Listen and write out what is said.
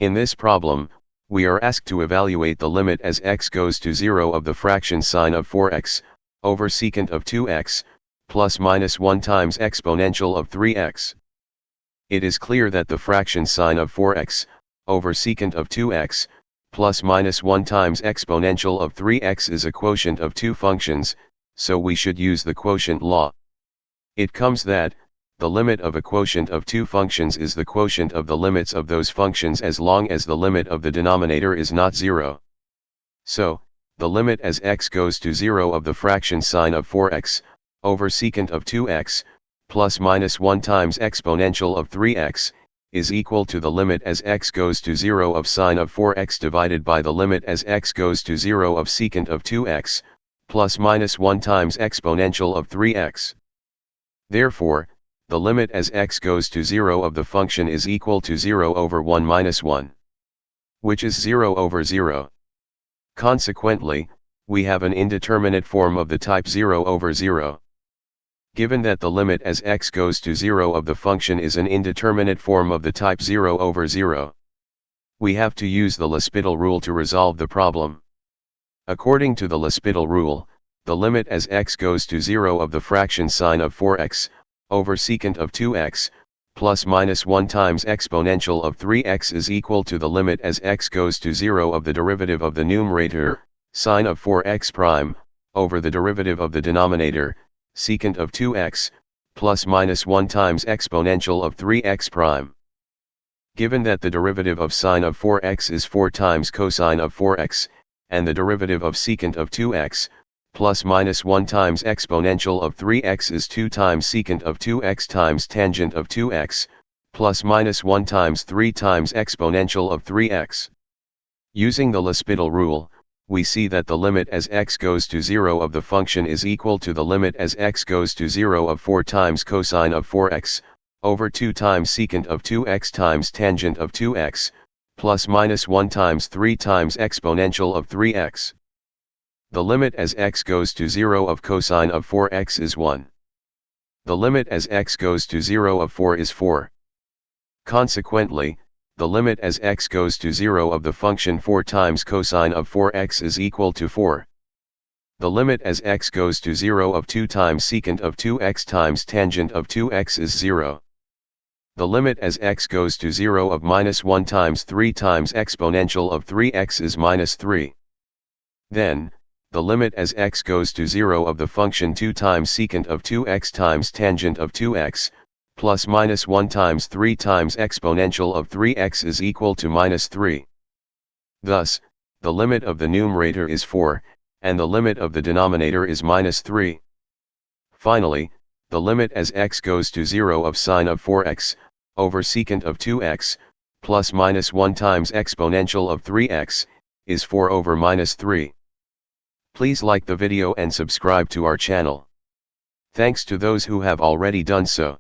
In this problem, we are asked to evaluate the limit as x goes to 0 of the fraction sine of 4x, over secant of 2x, plus minus 1 times exponential of 3x. It is clear that the fraction sine of 4x, over secant of 2x, plus minus 1 times exponential of 3x is a quotient of two functions, so we should use the quotient law. It comes that, the limit of a quotient of two functions is the quotient of the limits of those functions as long as the limit of the denominator is not 0. So, the limit as x goes to 0 of the fraction sine of 4x, over secant of 2x, plus minus 1 times exponential of 3x, is equal to the limit as x goes to 0 of sine of 4x divided by the limit as x goes to 0 of secant of 2x, plus minus 1 times exponential of 3x. Therefore, the limit as x goes to 0 of the function is equal to 0 over 1 minus 1, which is 0 over 0. Consequently, we have an indeterminate form of the type 0 over 0. Given that the limit as x goes to 0 of the function is an indeterminate form of the type 0 over 0, we have to use the L'Hospital rule to resolve the problem. According to the L'Hospital rule, the limit as x goes to 0 of the fraction sine of 4x, over secant of 2x, plus minus 1 times exponential of 3x is equal to the limit as x goes to 0 of the derivative of the numerator, sine of 4x prime, over the derivative of the denominator, secant of 2x, plus minus 1 times exponential of 3x prime. Given that the derivative of sine of 4x is 4 times cosine of 4x, and the derivative of secant of 2x, plus minus 1 times exponential of 3x is 2 times secant of 2x times tangent of 2x, plus minus 1 times 3 times exponential of 3x. Using the L'Hospital rule, we see that the limit as x goes to 0 of the function is equal to the limit as x goes to 0 of 4 times cosine of 4x, over 2 times secant of 2x times tangent of 2x, plus minus 1 times 3 times exponential of 3x. The limit as x goes to 0 of cosine of 4x is 1. The limit as x goes to 0 of 4 is 4. Consequently, the limit as x goes to 0 of the function 4 times cosine of 4x is equal to 4. The limit as x goes to 0 of 2 times secant of 2x times tangent of 2x is 0. The limit as x goes to 0 of minus 1 times 3 times exponential of 3x is minus 3. Then, the limit as x goes to 0 of the function 2 times secant of 2x times tangent of 2x, plus minus 1 times 3 times exponential of 3x is equal to minus 3. Thus, the limit of the numerator is 4, and the limit of the denominator is minus 3. Finally, the limit as x goes to 0 of sine of 4x, over secant of 2x, plus minus 1 times exponential of 3x, is 4 over minus 3. Please like the video and subscribe to our channel. Thanks to those who have already done so.